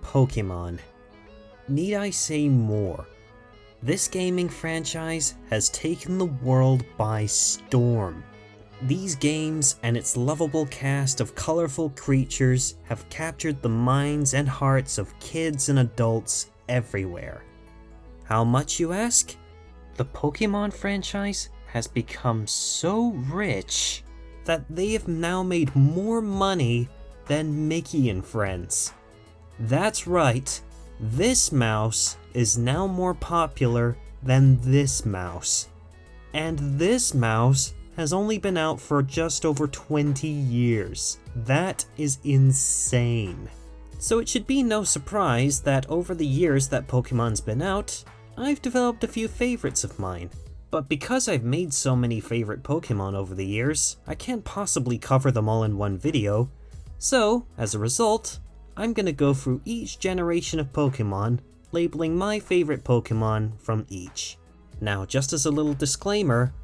Pokemon. Need I say more? This gaming franchise has taken the world by storm. These games and its lovable cast of colorful creatures have captured the minds and hearts of kids and adults everywhere. How much, you ask? The Pokemon franchise has become so rich that they have now made more money than Mickey and Friends. That's right, this mouse is now more popular than this mouse. And this mouse has only been out for just over 20 years. That is insane. So it should be no surprise that over the years that Pokemon's been out, I've developed a few favorites of mine. But because I've made so many favorite Pokemon over the years, I can't possibly cover them all in one video. So, as a result, I'm gonna go through each generation of Pokemon, labeling my favorite Pokemon from each. Now, just as a little disclaimer,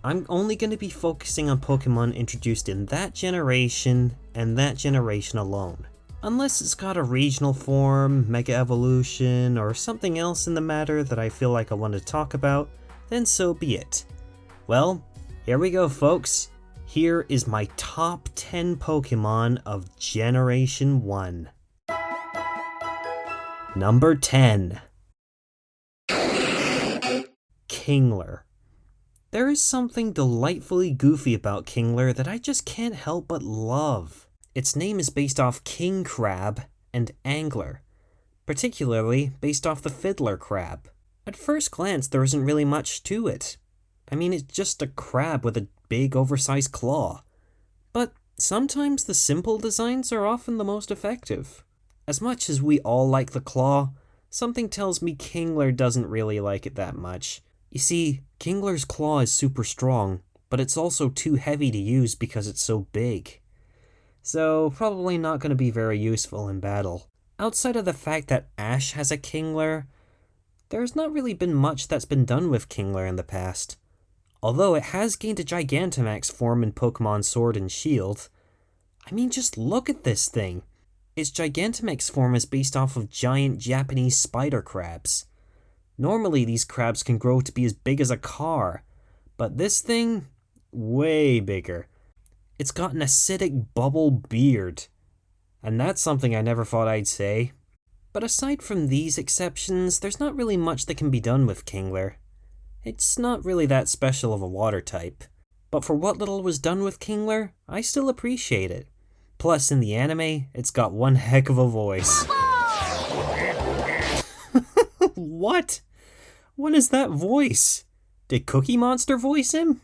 I'm only going to be focusing on Pokemon introduced in that generation and that generation alone. Unless it's got a regional form, Mega Evolution, or something else in the matter that I feel like I want to talk about, then so be it. Well, here we go folks. Here is my top 10 Pokemon of Generation 1. Number 10. Kingler. There is something delightfully goofy about Kingler that I just can't help but love. Its name is based off king crab and angler, particularly based off the fiddler crab. At first glance, there isn't really much to it. I mean, it's just a crab with a big oversized claw. But sometimes the simple designs are often the most effective. As much as we all like the claw, something tells me Kingler doesn't really like it that much. You see, Kingler's claw is super strong, but it's also too heavy to use because it's so big. So, probably not going to be very useful in battle. Outside of the fact that Ash has a Kingler, there's not really been much that's been done with Kingler in the past. Although it has gained a Gigantamax form in Pokemon Sword and Shield. I mean, just look at this thing. Its Gigantamax form is based off of giant Japanese spider crabs. Normally these crabs can grow to be as big as a car, but this thing, way bigger. It's got an acidic bubble beard, and that's something I never thought I'd say. But aside from these exceptions, there's not really much that can be done with Kingler. It's not really that special of a water type, but for what little was done with Kingler, I still appreciate it. Plus, in the anime, it's got one heck of a voice. What? What is that voice? Did Cookie Monster voice him?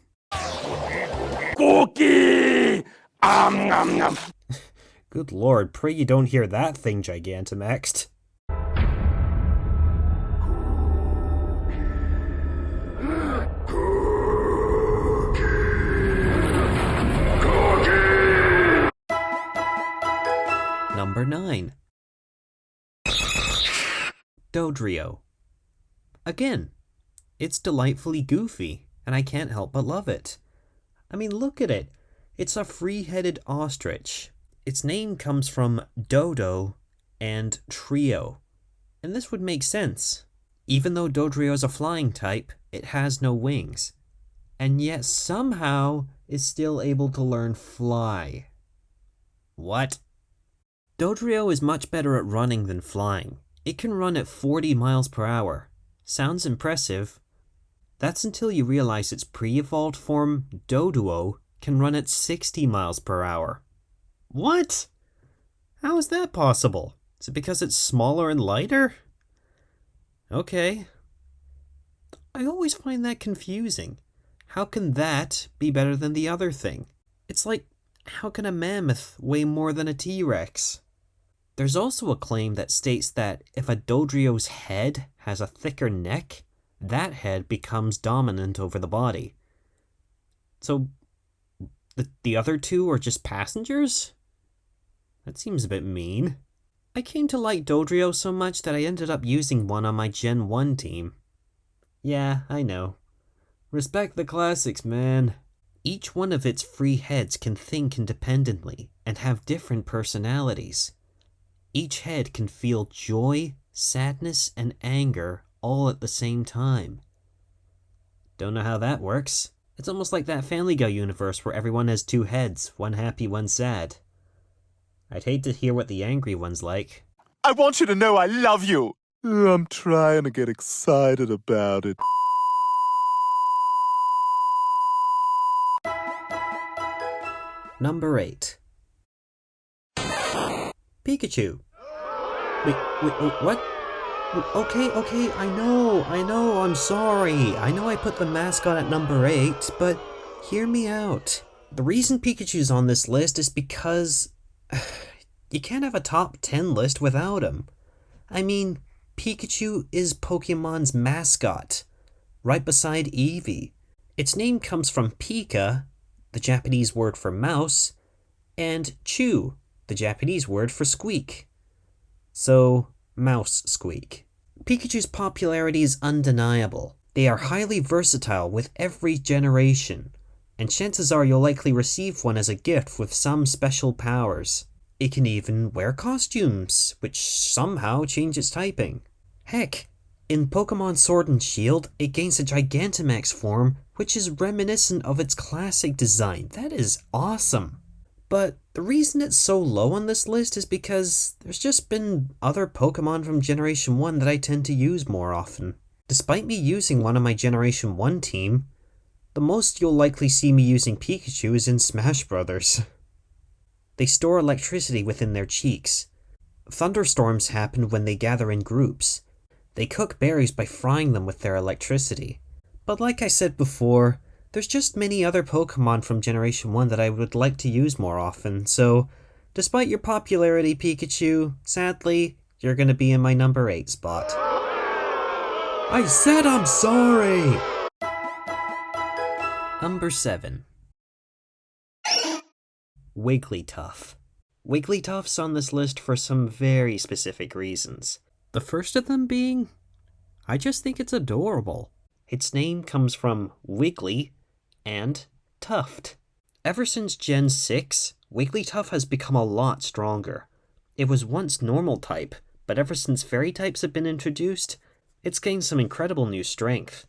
Cookie! Good lord, pray you don't hear that thing Gigantamaxed. Number 9. Dodrio. Again, it's delightfully goofy, and I can't help but love it. I mean, look at it. It's a three-headed ostrich. Its name comes from dodo and trio, and this would make sense. Even though Dodrio is a flying type, it has no wings, and yet somehow is still able to learn fly. What? Dodrio is much better at running than flying. It can run at 40 miles per hour. Sounds impressive. That's until you realize its pre-evolved form, Doduo, can run at 60 miles per hour. What? How is that possible? Is it because it's smaller and lighter? Okay. I always find that confusing. How can that be better than the other thing? It's like, how can a mammoth weigh more than a T-Rex? There's also a claim that states that if a Dodrio's head has a thicker neck, that head becomes dominant over the body. So, the other two are just passengers? That seems a bit mean. I came to like Dodrio so much that I ended up using one on my Gen 1 team. Yeah, I know. Respect the classics, man. Each one of its three heads can think independently and have different personalities. Each head can feel joy, sadness, and anger all at the same time. Don't know how that works. It's almost like that Family Guy universe where everyone has two heads, one happy, one sad. I'd hate to hear what the angry one's like. I want you to know I love you. I'm trying to get excited about it. Number 8. Pikachu. Wait, what? Okay, I know, I'm sorry. I know I put the mascot at number 8, but hear me out. The reason Pikachu's on this list is because you can't have a top 10 list without him. I mean, Pikachu is Pokemon's mascot, right beside Eevee. Its name comes from Pika, the Japanese word for mouse, and Chew, the Japanese word for squeak. So, mouse squeak. Pikachu's popularity is undeniable. They are highly versatile with every generation, and chances are you'll likely receive one as a gift with some special powers. It can even wear costumes, which somehow change its typing. Heck, in Pokemon Sword and Shield, it gains a Gigantamax form, which is reminiscent of its classic design. That is awesome. But the reason it's so low on this list is because there's just been other Pokemon from Generation 1 that I tend to use more often. Despite me using one on my Generation 1 team, the most you'll likely see me using Pikachu is in Smash Brothers. They store electricity within their cheeks. Thunderstorms happen when they gather in groups. They cook berries by frying them with their electricity. But like I said before, there's just many other Pokemon from Generation 1 that I would like to use more often, so despite your popularity, Pikachu, sadly, you're gonna be in my number 8 spot. I said I'm sorry! Number 7. Wigglytuff. Wigglytuff's on this list for some very specific reasons. The first of them being, I just think it's adorable. Its name comes from Wiggly and Tuft. Ever since Gen 6, Wigglytuff has become a lot stronger. It was once normal type, but ever since fairy types have been introduced, it's gained some incredible new strength.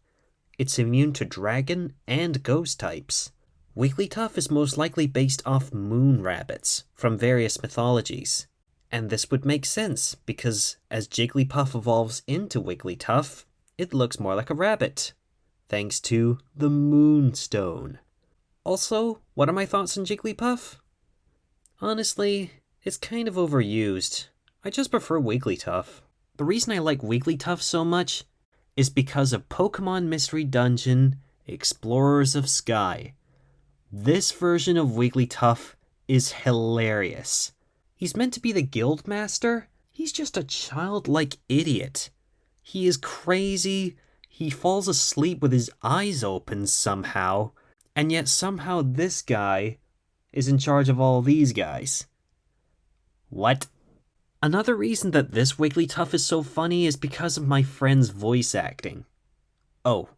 It's immune to dragon and ghost types. Wigglytuff is most likely based off moon rabbits from various mythologies. And this would make sense, because as Jigglypuff evolves into Wigglytuff, it looks more like a rabbit, thanks to the Moonstone. Also, what are my thoughts on Jigglypuff? Honestly, it's kind of overused. I just prefer Wigglytuff. The reason I like Wigglytuff so much is because of Pokemon Mystery Dungeon Explorers of Sky. This version of Wigglytuff is hilarious. He's meant to be the guild master. He's just a childlike idiot. He is crazy. He falls asleep with his eyes open somehow. And yet somehow this guy is in charge of all these guys. What? Another reason that this Wigglytuff is so funny is because of my friend's voice acting. Oh,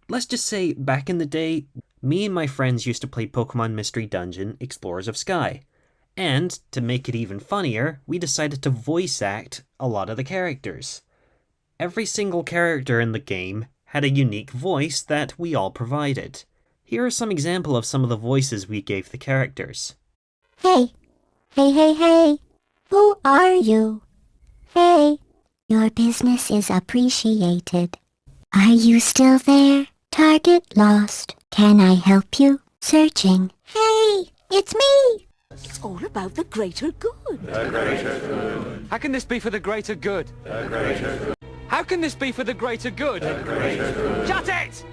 let's just say back in the day, me and my friends used to play Pokemon Mystery Dungeon Explorers of Sky. And, to make it even funnier, we decided to voice act a lot of the characters. Every single character in the game had a unique voice that we all provided. Here are some examples of some of the voices we gave the characters. Hey, hey, who are you? Hey, your business is appreciated. Are you still there? Target lost. Can I help you? Searching. Hey, it's me! It's all about the greater good. The greater good. How can this be for the greater good? The greater good. How can this be for the greater good? The greater good. Shut it!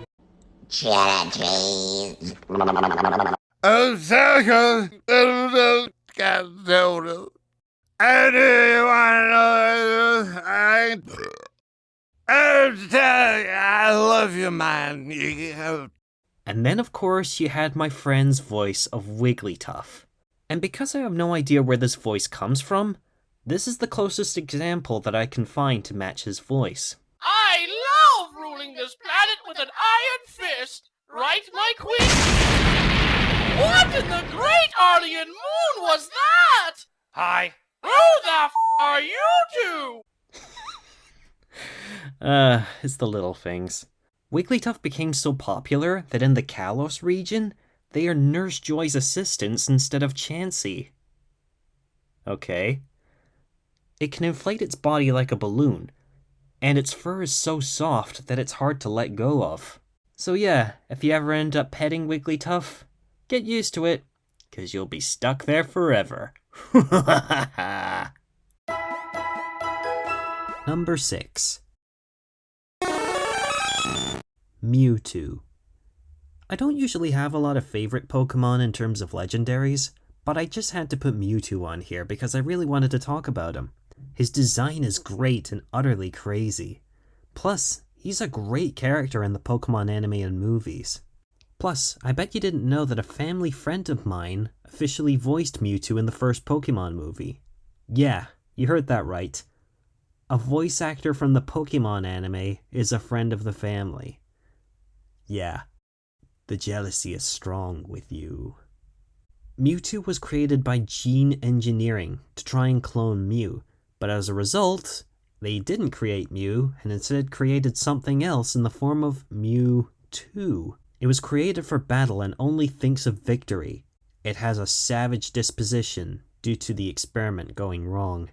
Trees. Oh, so good. I do want to I love you, man. And then of course you had my friend's voice of Wigglytuff. And because I have no idea where this voice comes from, this is the closest example that I can find to match his voice. I love ruling this planet with an iron fist, right, my queen? What in the great Arlean moon was that? Hi, Who the are you two? It's the little things. Wigglytuff became so popular that in the Kalos region, they are Nurse Joy's assistants instead of Chansey. Okay. It can inflate its body like a balloon, and its fur is so soft that it's hard to let go of. So yeah, if you ever end up petting Wigglytuff, get used to it, 'cause you'll be stuck there forever. Number 6. Mewtwo. I don't usually have a lot of favorite Pokemon in terms of legendaries, but I just had to put Mewtwo on here because I really wanted to talk about him. His design is great and utterly crazy. Plus, he's a great character in the Pokemon anime and movies. Plus, I bet you didn't know that a family friend of mine officially voiced Mewtwo in the first Pokemon movie. Yeah, you heard that right. A voice actor from the Pokemon anime is a friend of the family. Yeah, the jealousy is strong with you. Mewtwo was created by Gene Engineering to try and clone Mew, but as a result, they didn't create Mew and instead created something else in the form of Mewtwo. It was created for battle and only thinks of victory. It has a savage disposition due to the experiment going wrong.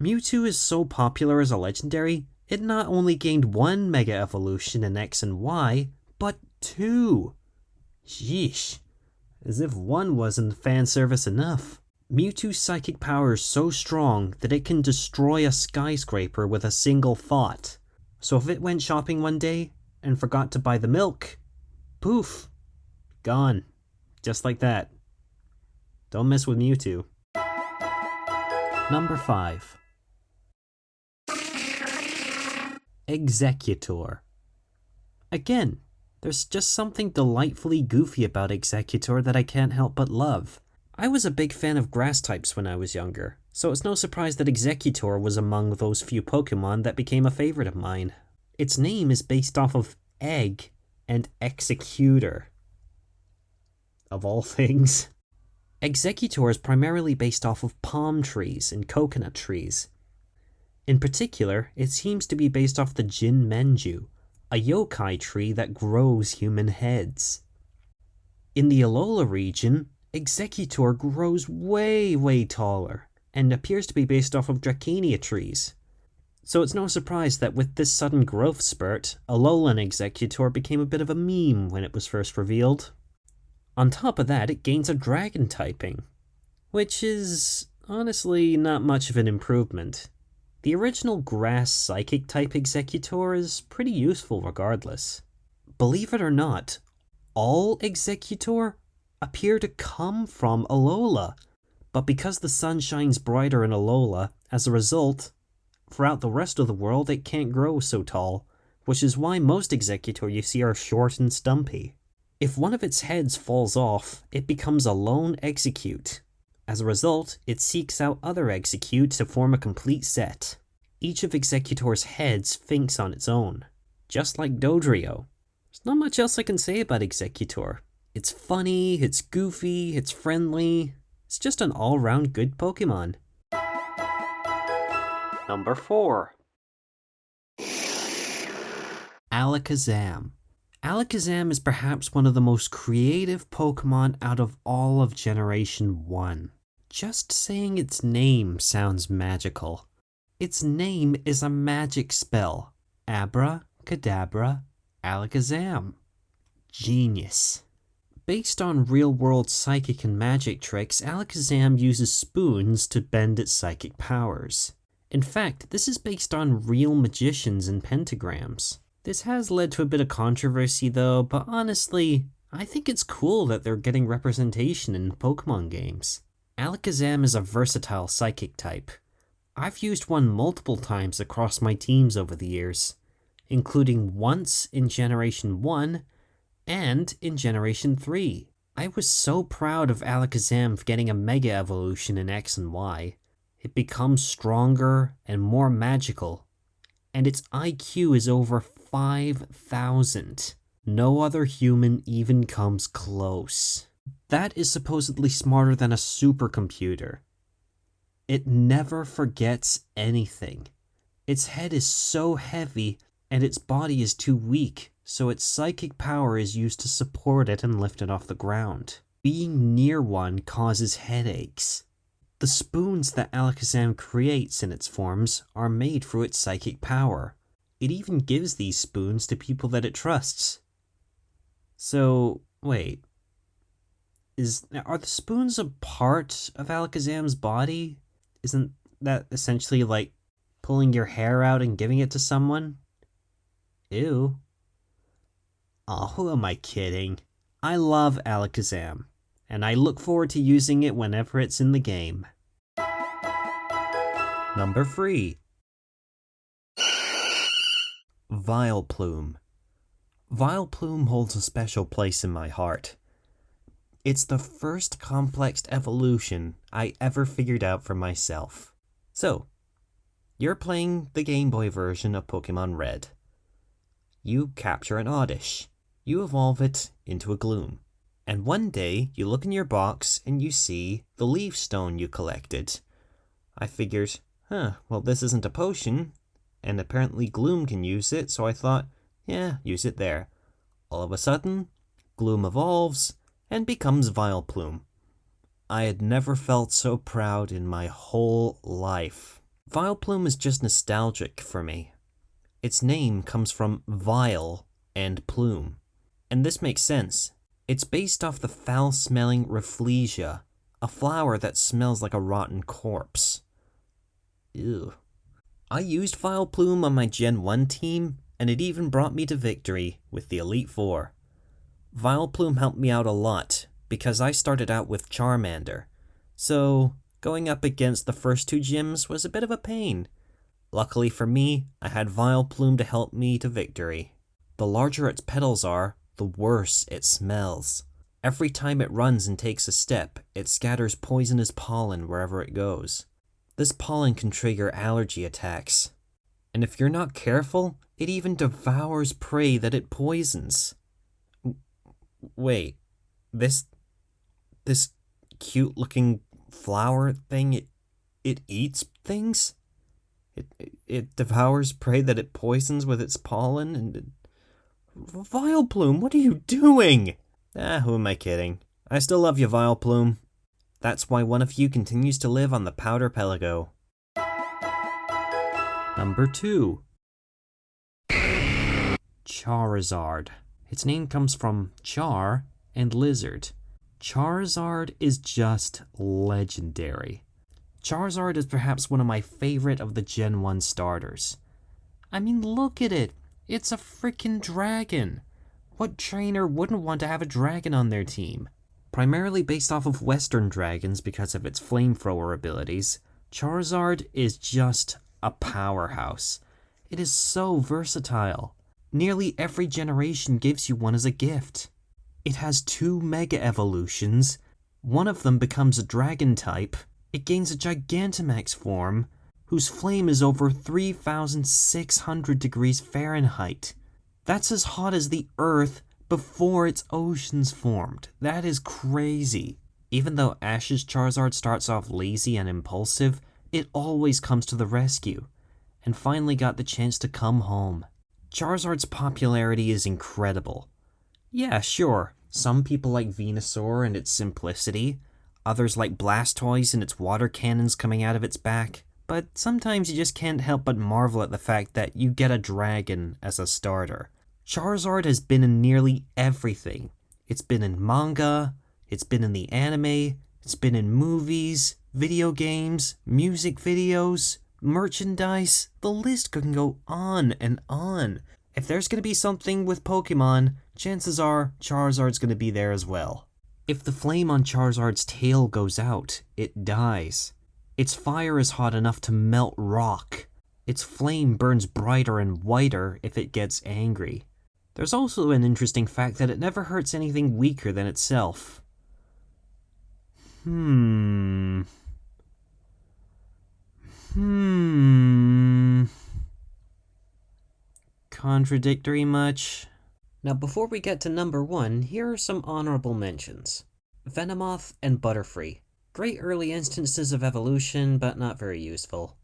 Mewtwo is so popular as a legendary, it not only gained one Mega Evolution in X and Y, but 2. Sheesh. As if one wasn't fan service enough. Mewtwo's psychic power is so strong that it can destroy a skyscraper with a single thought. So if it went shopping one day and forgot to buy the milk, poof, gone. Just like that. Don't mess with Mewtwo. Number 5. Exeggutor. Again, there's just something delightfully goofy about Exeggutor that I can't help but love. I was a big fan of grass types when I was younger, so it's no surprise that Exeggutor was among those few Pokemon that became a favorite of mine. Its name is based off of egg and executor. Of all things. Exeggutor is primarily based off of palm trees and coconut trees. In particular, it seems to be based off the Jinmenju, a yokai tree that grows human heads. In the Alola region, Exeggutor grows way taller, and appears to be based off of Dracania trees. So it's no surprise that with this sudden growth spurt, Alolan Exeggutor became a bit of a meme when it was first revealed. On top of that, it gains a dragon typing, which is honestly not much of an improvement. The original grass psychic type Exeggutor is pretty useful regardless. Believe it or not, all Exeggutor appear to come from Alola, but because the sun shines brighter in Alola, as a result, throughout the rest of the world it can't grow so tall, which is why most Exeggutor you see are short and stumpy. If one of its heads falls off, it becomes a lone Exeggcute. As a result, it seeks out other Exeggcute to form a complete set. Each of Exeggutor's heads thinks on its own, just like Dodrio. There's not much else I can say about Exeggutor. It's funny, it's goofy, it's friendly. It's just an all-round good Pokemon. Number 4. Alakazam. Alakazam is perhaps one of the most creative Pokemon out of all of Generation 1. Just saying its name sounds magical. Its name is a magic spell. Abra-Cadabra Alakazam. Genius. Based on real-world psychic and magic tricks, Alakazam uses spoons to bend its psychic powers. In fact, this is based on real magicians and pentagrams. This has led to a bit of controversy though, but honestly, I think it's cool that they're getting representation in Pokemon games. Alakazam is a versatile psychic type. I've used one multiple times across my teams over the years, including once in Generation 1 and in Generation 3. I was so proud of Alakazam getting a Mega Evolution in X and Y. It becomes stronger and more magical, and its IQ is over 5,000. No other human even comes close. That is supposedly smarter than a supercomputer. It never forgets anything. Its head is so heavy, and its body is too weak, so its psychic power is used to support it and lift it off the ground. Being near one causes headaches. The spoons that Alakazam creates in its forms are made through its psychic power. It even gives these spoons to people that it trusts. So, wait. Are the spoons a part of Alakazam's body? Isn't that essentially like pulling your hair out and giving it to someone? Ew. Aw, who am I kidding? I love Alakazam, and I look forward to using it whenever it's in the game. Number 3. Vileplume. Vileplume holds a special place in my heart. It's the first complex evolution I ever figured out for myself. So, you're playing the Game Boy version of Pokemon Red. You capture an Oddish. You evolve it into a Gloom. And one day, you look in your box and you see the Leaf Stone you collected. I figured, well, this isn't a potion, and apparently Gloom can use it, so I thought, yeah, use it there. All of a sudden, Gloom evolves and becomes Vileplume. I had never felt so proud in my whole life. Vileplume is just nostalgic for me. Its name comes from vile and plume. And this makes sense. It's based off the foul-smelling Rafflesia, a flower that smells like a rotten corpse. Ew. I used Vileplume on my Gen 1 team, and it even brought me to victory with the Elite Four. Vileplume helped me out a lot, because I started out with Charmander, so going up against the first 2 gyms was a bit of a pain. Luckily for me, I had Vileplume to help me to victory. The larger its petals are, the worse it smells. Every time it runs and takes a step, it scatters poisonous pollen wherever it goes. This pollen can trigger allergy attacks. And if you're not careful, it even devours prey that it poisons. Wait, this cute-looking flower thing, it eats things? It devours prey that it poisons with its pollen, and... Vileplume, what are you doing? Who am I kidding? I still love you, Vileplume. That's why one of you continues to live on the Powder Pelago. Number 2. Charizard. Its name comes from char and lizard. Charizard is just legendary. Charizard is perhaps one of my favorite of the Gen 1 starters. I mean, look at it! It's a freaking dragon! What trainer wouldn't want to have a dragon on their team? Primarily based off of Western dragons because of its flamethrower abilities, Charizard is just a powerhouse. It is so versatile. Nearly every generation gives you one as a gift. It has 2 Mega Evolutions. One of them becomes a dragon type. It gains a Gigantamax form, whose flame is over 3,600 degrees Fahrenheit. That's as hot as the Earth before its oceans formed. That is crazy. Even though Ash's Charizard starts off lazy and impulsive, it always comes to the rescue, and finally got the chance to come home. Charizard's popularity is incredible. Yeah, sure, some people like Venusaur and its simplicity, others like Blastoise and its water cannons coming out of its back, but sometimes you just can't help but marvel at the fact that you get a dragon as a starter. Charizard has been in nearly everything. It's been in manga, it's been in the anime, it's been in movies, video games, music videos, merchandise. The list can go on and on. If there's going to be something with Pokemon, chances are Charizard's going to be there as well. If the flame on Charizard's tail goes out, it dies. Its fire is hot enough to melt rock. Its flame burns brighter and whiter if it gets angry. There's also an interesting fact that it never hurts anything weaker than itself. Contradictory much? Now before we get to number 1, here are some honorable mentions. Venomoth and Butterfree. Great early instances of evolution, but not very useful.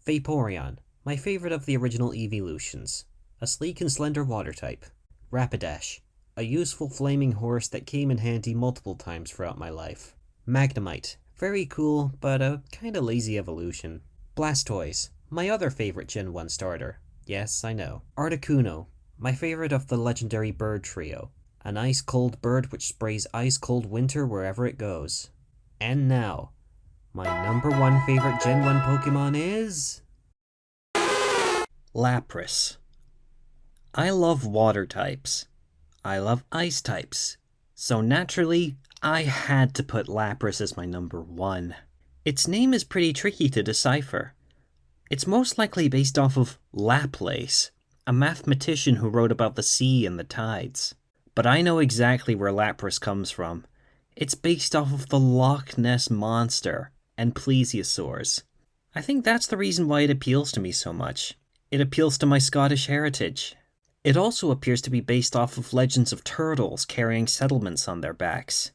Vaporeon, my favorite of the original evolutions. A sleek and slender water type. Rapidash, a useful flaming horse that came in handy multiple times throughout my life. Magnemite, very cool, but a kinda lazy evolution. Blastoise, my other favorite Gen 1 starter. Yes, I know. Articuno, my favorite of the legendary bird trio. An ice-cold bird which sprays ice-cold winter wherever it goes. And now, my number 1 favorite Gen 1 Pokemon is... Lapras. I love water types. I love ice types. So naturally, I had to put Lapras as my number 1. Its name is pretty tricky to decipher. It's most likely based off of Laplace, a mathematician who wrote about the sea and the tides. But I know exactly where Lapras comes from. It's based off of the Loch Ness Monster and plesiosaurs. I think that's the reason why it appeals to me so much. It appeals to my Scottish heritage. It also appears to be based off of legends of turtles carrying settlements on their backs.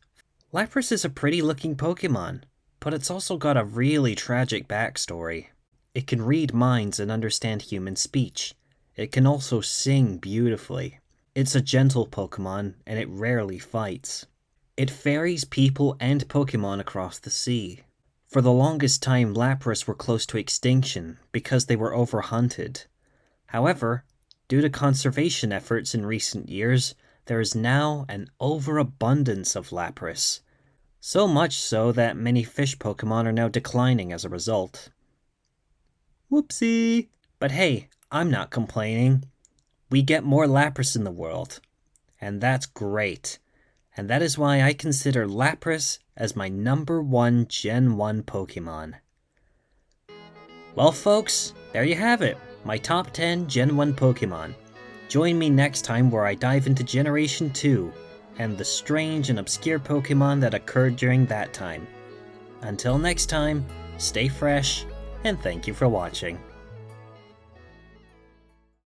Lapras is a pretty looking Pokemon, but it's also got a really tragic backstory. It can read minds and understand human speech. It can also sing beautifully. It's a gentle Pokemon, and it rarely fights. It ferries people and Pokemon across the sea. For the longest time, Lapras were close to extinction because they were overhunted. However, due to conservation efforts in recent years, there is now an overabundance of Lapras. So much so that many fish Pokemon are now declining as a result. Whoopsie! But hey, I'm not complaining. We get more Lapras in the world. And that's great. And that is why I consider Lapras as my number 1 Gen 1 Pokemon. Well folks, there you have it, my top 10 Gen 1 Pokemon. Join me next time where I dive into Generation 2, and the strange and obscure Pokemon that occurred during that time. Until next time, stay fresh, and thank you for watching.